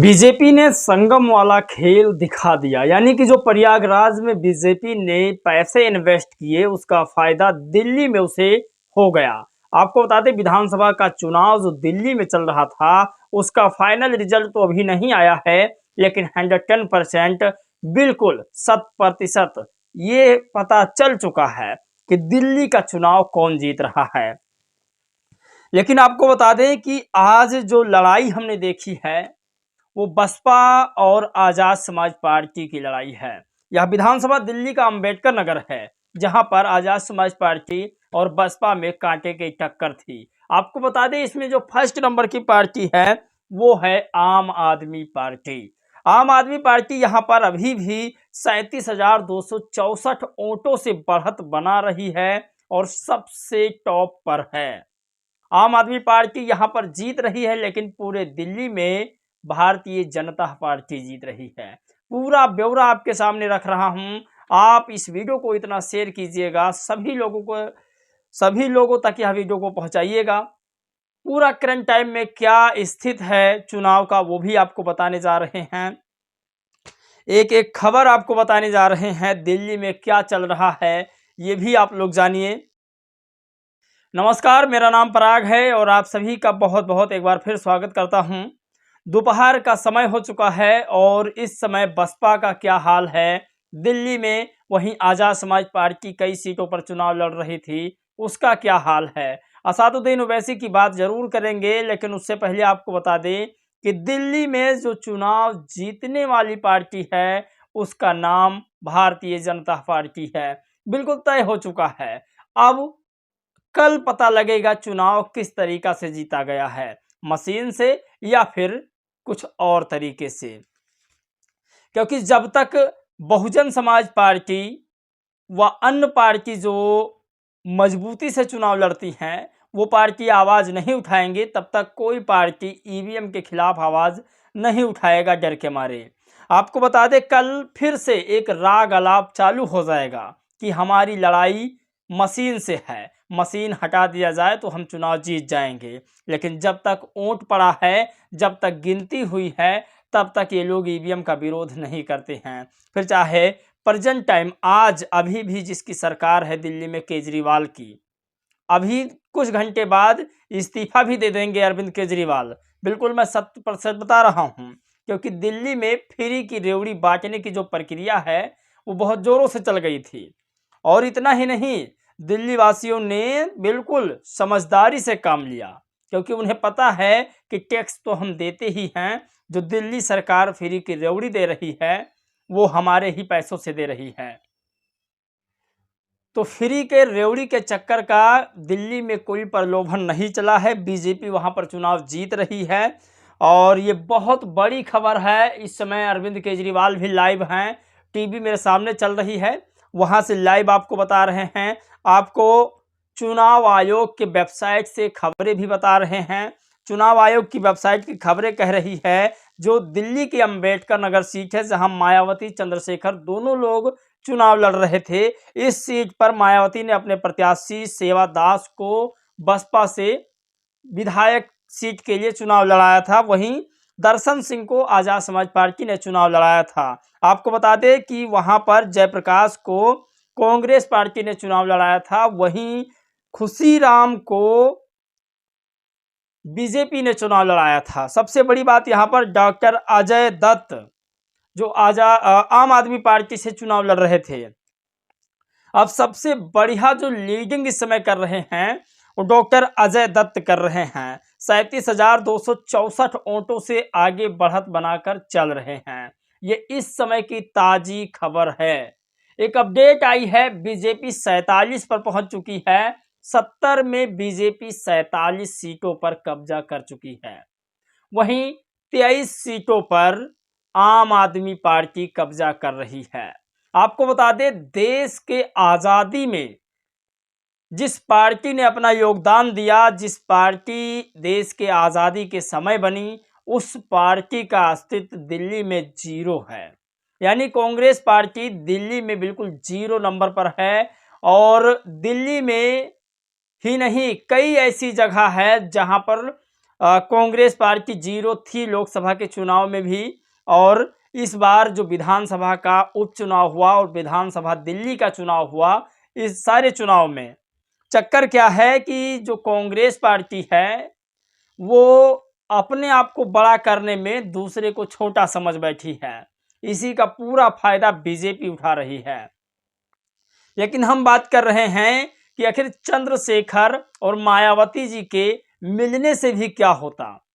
BJP ने संगम वाला खेल दिखा दिया। यानी कि जो प्रयागराज में बीजेपी ने पैसे इन्वेस्ट किए उसका फायदा दिल्ली में उसे हो गया। आपको बता दें, विधानसभा का चुनाव जो दिल्ली में चल रहा था उसका फाइनल रिजल्ट तो अभी नहीं आया है, लेकिन 110% बिल्कुल 100% ये पता चल चुका है कि दिल्ली का चुनाव कौन जीत रहा है। लेकिन आपको बता दें कि आज जो लड़ाई हमने देखी है वो बसपा और आजाद समाज पार्टी की लड़ाई है। यह विधानसभा दिल्ली का अंबेडकर नगर है, जहां पर आजाद समाज पार्टी और बसपा में कांटे की टक्कर थी। आपको बता दें, इसमें जो फर्स्ट नंबर की पार्टी है वो है आम आदमी पार्टी। आम आदमी पार्टी यहां पर अभी भी 37,264 वोटों से बढ़त बना रही है और सबसे टॉप पर है। आम आदमी पार्टी यहां पर जीत रही है, लेकिन पूरे दिल्ली में भारतीय जनता पार्टी जीत रही है। पूरा ब्यौरा आपके सामने रख रहा हूं। आप इस वीडियो को इतना शेयर कीजिएगा, सभी लोगों तक यह वीडियो को पहुंचाइएगा। पूरा करंट टाइम में क्या स्थिति है चुनाव का वो भी आपको बताने जा रहे हैं। एक एक खबर आपको बताने जा रहे हैं। दिल्ली में क्या चल रहा है ये भी आप लोग जानिए। नमस्कार, मेरा नाम पराग है और आप सभी का बहुत बहुत एक बार फिर स्वागत करता हूं। दोपहर का समय हो चुका है और इस समय बसपा का क्या हाल है दिल्ली में, वहीं आजाद समाज पार्टी कई सीटों पर चुनाव लड़ रही थी, उसका क्या हाल है। असदुद्दीन ओवैसी की बात जरूर करेंगे, लेकिन उससे पहले आपको बता दें कि दिल्ली में जो चुनाव जीतने वाली पार्टी है उसका नाम भारतीय जनता पार्टी है। बिल्कुल तय हो चुका है। अब कल पता लगेगा चुनाव किस तरीका से जीता गया है, मशीन से या फिर कुछ और तरीके से। क्योंकि जब तक बहुजन समाज पार्टी व अन्य पार्टी जो मजबूती से चुनाव लड़ती हैं वो पार्टी आवाज नहीं उठाएंगे, तब तक कोई पार्टी ईवीएम के खिलाफ आवाज नहीं उठाएगा डर के मारे। आपको बता दें, कल फिर से एक राग अलाप चालू हो जाएगा कि हमारी लड़ाई मशीन से है, मशीन हटा दिया जाए तो हम चुनाव जीत जाएंगे। लेकिन जब तक वोट पड़ा है, जब तक गिनती हुई है, तब तक ये लोग ईवीएम का विरोध नहीं करते हैं। फिर चाहे प्रेजेंट टाइम आज अभी भी जिसकी सरकार है दिल्ली में केजरीवाल की, अभी कुछ घंटे बाद इस्तीफा भी दे देंगे अरविंद केजरीवाल। बिल्कुल मैं 100% बता रहा हूं, क्योंकि दिल्ली में फ्री की रेवड़ी बांटने की जो प्रक्रिया है वो बहुत जोरों से चल गई थी। और इतना ही नहीं, दिल्ली वासियों ने बिल्कुल समझदारी से काम लिया, क्योंकि उन्हें पता है कि टैक्स तो हम देते ही हैं। जो दिल्ली सरकार फ्री की रेवड़ी दे रही है वो हमारे ही पैसों से दे रही है। तो फ्री के रेवड़ी के चक्कर का दिल्ली में कोई प्रलोभन नहीं चला है। बीजेपी वहां पर चुनाव जीत रही है और ये बहुत बड़ी खबर है। इस समय अरविंद केजरीवाल भी लाइव हैं, टीवी मेरे सामने चल रही है, वहां से लाइव आपको बता रहे हैं। आपको चुनाव आयोग के वेबसाइट से खबरें भी बता रहे हैं। चुनाव आयोग की वेबसाइट की खबरें कह रही है जो दिल्ली की अंबेडकर नगर सीट है, जहां मायावती चंद्रशेखर दोनों लोग चुनाव लड़ रहे थे, इस सीट पर मायावती ने अपने प्रत्याशी सेवा दास को बसपा से विधायक सीट के लिए चुनाव लड़ाया था। वहीं दर्शन सिंह को आजाद समाज पार्टी ने चुनाव लड़ाया था। आपको बता दें कि वहां पर जयप्रकाश को कांग्रेस पार्टी ने चुनाव लड़ाया था, वहीं खुशीराम को बीजेपी ने चुनाव लड़ाया था। सबसे बड़ी बात यहां पर डॉक्टर अजय दत्त जो आम आदमी पार्टी से चुनाव लड़ रहे थे, अब सबसे बढ़िया जो लीडिंग इस समय कर रहे हैं वो डॉक्टर अजय दत्त कर रहे हैं। 37,264 वोटों से आगे बढ़त बनाकर चल रहे हैं। ये इस समय की ताजी खबर है। एक अपडेट आई है, बीजेपी 47 पर पहुंच चुकी है। 70 में बीजेपी 47 सीटों पर कब्जा कर चुकी है। वहीं 23 सीटों पर आम आदमी पार्टी कब्जा कर रही है। आपको बता दें, देश के आजादी में जिस पार्टी ने अपना योगदान दिया, जिस पार्टी देश के आजादी के समय बनी, उस पार्टी का अस्तित्व दिल्ली में जीरो है। यानी कांग्रेस पार्टी दिल्ली में बिल्कुल जीरो नंबर पर है। और दिल्ली में ही नहीं, कई ऐसी जगह है जहां पर कांग्रेस पार्टी 0 थी लोकसभा के चुनाव में भी, और इस बार जो विधानसभा का उपचुनाव हुआ और विधानसभा दिल्ली का चुनाव हुआ, इस सारे चुनाव में चक्कर क्या है कि जो कांग्रेस पार्टी है वो अपने आप को बड़ा करने में दूसरे को छोटा समझ बैठी है। इसी का पूरा फायदा बीजेपी उठा रही है। लेकिन हम बात कर रहे हैं कि आखिर चंद्रशेखर और मायावती जी के मिलने से भी क्या होता।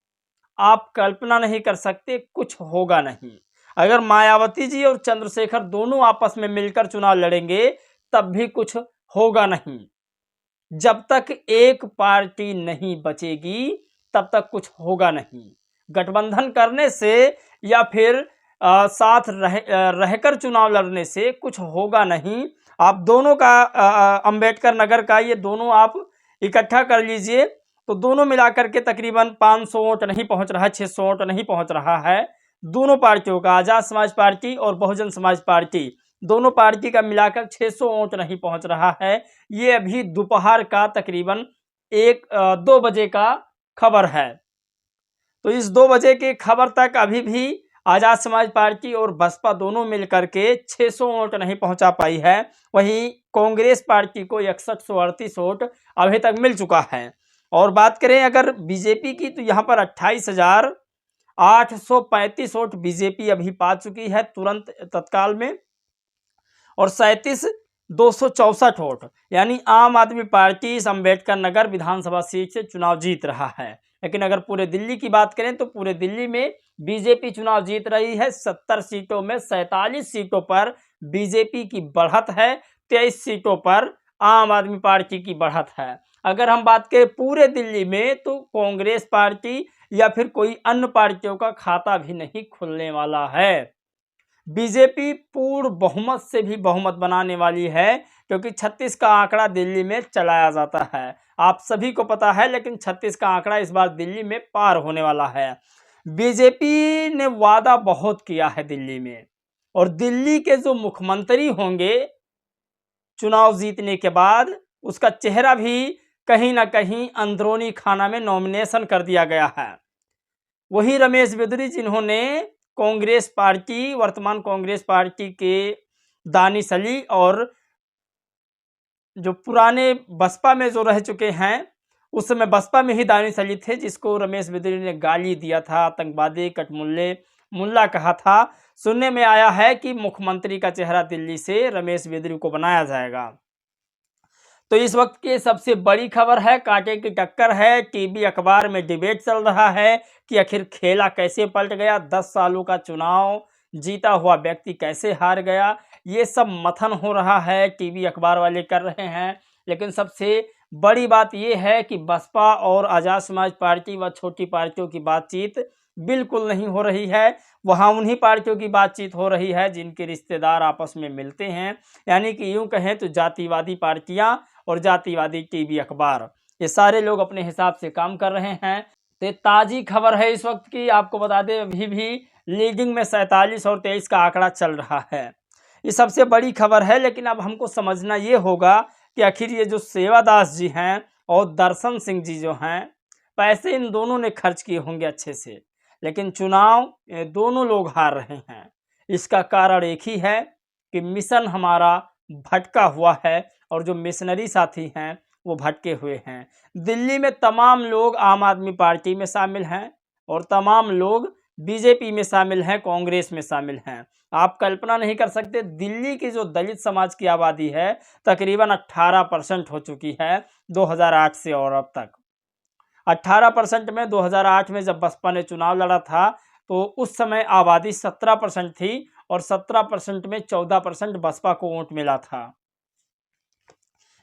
आप कल्पना नहीं कर सकते, कुछ होगा नहीं। अगर मायावती जी और चंद्रशेखर दोनों आपस में मिलकर चुनाव लड़ेंगे तब भी कुछ होगा नहीं। जब तक एक पार्टी नहीं बचेगी तब तक कुछ होगा नहीं। गठबंधन करने से या फिर साथ रहकर चुनाव लड़ने से कुछ होगा नहीं। आप दोनों का अंबेडकर नगर का ये दोनों आप इकट्ठा कर लीजिए तो दोनों मिलाकर के तकरीबन 500 वोट नहीं पहुंच रहा है, 600 वोट नहीं पहुंच रहा है। दोनों पार्टियों का, आज़ाद समाज पार्टी और बहुजन समाज पार्टी, दोनों पार्टी का मिलाकर 600 वोट नहीं पहुंच रहा है। ये अभी दोपहर का तकरीबन 2 बजे का खबर है। तो इस 2 बजे की खबर तक अभी भी आज़ाद समाज पार्टी और बसपा दोनों मिलकर के 600 वोट नहीं पहुंचा पाई है। वहीं कांग्रेस पार्टी को 6138 वोट अभी तक मिल चुका है। और बात करें अगर बीजेपी की तो यहाँ पर 28,835 वोट बीजेपी अभी पा चुकी है तुरंत तत्काल में, और 37,264 वोट यानी आम आदमी पार्टी इस अम्बेडकर नगर विधानसभा सीट से चुनाव जीत रहा है। लेकिन अगर पूरे दिल्ली की बात करें तो पूरे दिल्ली में बीजेपी चुनाव जीत रही है। 70 सीटों में 47 सीटों पर बीजेपी की बढ़त है, 23 सीटों पर आम आदमी पार्टी की बढ़त है। अगर हम बात करें पूरे दिल्ली में तो कांग्रेस पार्टी या फिर कोई अन्य पार्टियों का खाता भी नहीं खुलने वाला है। बीजेपी पूर्ण बहुमत से भी बहुमत बनाने वाली है, क्योंकि 36 का आंकड़ा दिल्ली में चलाया जाता है, आप सभी को पता है। लेकिन 36 का आंकड़ा इस बार दिल्ली में पार होने वाला है। बीजेपी ने वादा बहुत किया है दिल्ली में, और दिल्ली के जो मुख्यमंत्री होंगे चुनाव जीतने के बाद, उसका चेहरा भी कहीं ना कहीं अंदरूनी खाना में नॉमिनेशन कर दिया गया है। वही रमेश बिदुरी जिन्होंने कांग्रेस पार्टी, वर्तमान कांग्रेस पार्टी के दानिश अली और जो पुराने बसपा में जो रह चुके हैं, उस समय बसपा में ही दानिश अली थे जिसको रमेश बिदुरी ने गाली दिया था, आतंकवादी, कटमुल्ले, मुल्ला कहा था। सुनने में आया है कि मुख्यमंत्री का चेहरा दिल्ली से रमेश बिदुरी को बनाया जाएगा। तो इस वक्त की सबसे बड़ी खबर है, कांटे की टक्कर है। टीवी अखबार में डिबेट चल रहा है कि आखिर खेला कैसे पलट गया, 10 सालों का चुनाव जीता हुआ व्यक्ति कैसे हार गया। ये सब मथन हो रहा है, टीवी अखबार वाले कर रहे हैं। लेकिन सबसे बड़ी बात यह है कि बसपा और आज़ाद समाज पार्टी व छोटी पार्टियों की बातचीत बिल्कुल नहीं हो रही है। वहाँ उन्हीं पार्टियों की बातचीत हो रही है जिनके रिश्तेदार आपस में मिलते हैं। यानी कि यूँ कहें तो जातिवादी पार्टियाँ और जातिवादी टीवी अखबार, ये सारे लोग अपने हिसाब से काम कर रहे हैं। तो ताज़ी खबर है इस वक्त की, आपको बता दें अभी भी लीडिंग में 47 और 23 का आंकड़ा चल रहा है। ये सबसे बड़ी खबर है। लेकिन अब हमको समझना ये होगा कि आखिर ये जो सेवादास जी हैं और दर्शन सिंह जी जो हैं, पैसे इन दोनों ने खर्च किए होंगे अच्छे से, लेकिन चुनाव दोनों लोग हार रहे हैं। इसका कारण एक ही है कि मिशन हमारा भटका हुआ है, और जो मिशनरी साथी हैं वो भटके हुए हैं। दिल्ली में तमाम लोग आम आदमी पार्टी में शामिल हैं और तमाम लोग बीजेपी में शामिल हैं, कांग्रेस में शामिल हैं। आप कल्पना नहीं कर सकते, दिल्ली की जो दलित समाज की आबादी है तकरीबन 18% हो चुकी है 2008 से, और अब तक 18% में 2008 में जब बसपा ने चुनाव लड़ा था तो उस समय आबादी 17% थी, और 17% में 14% बसपा को वोट मिला था।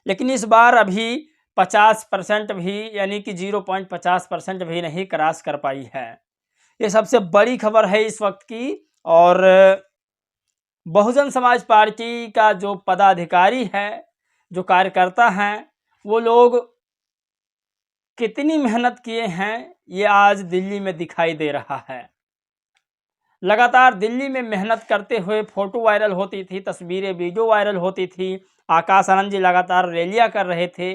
लेकिन इस बार अभी 50% भी, यानी कि 0.50% भी नहीं क्रॉस कर पाई है। ये सबसे बड़ी खबर है इस वक्त की। और बहुजन समाज पार्टी का जो पदाधिकारी है, जो कार्यकर्ता हैं, वो लोग कितनी मेहनत किए हैं ये आज दिल्ली में दिखाई दे रहा है। लगातार दिल्ली में मेहनत करते हुए फोटो वायरल होती थी, तस्वीरें वीडियो वायरल होती थी। आकाश आनंद जी लगातार रैलियां कर रहे थे,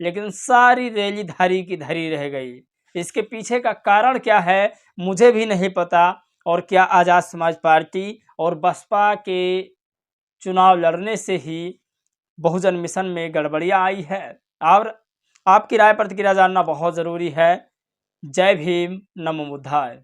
लेकिन सारी रैली धरी की धरी रह गई। इसके पीछे का कारण क्या है मुझे भी नहीं पता, और क्या आज़ाद समाज पार्टी और बसपा के चुनाव लड़ने से ही बहुजन मिशन में गड़बड़ियाँ आई है? और आपकी राय प्रतिक्रिया जानना बहुत ज़रूरी है। जय भीम, नमो बुद्धाय।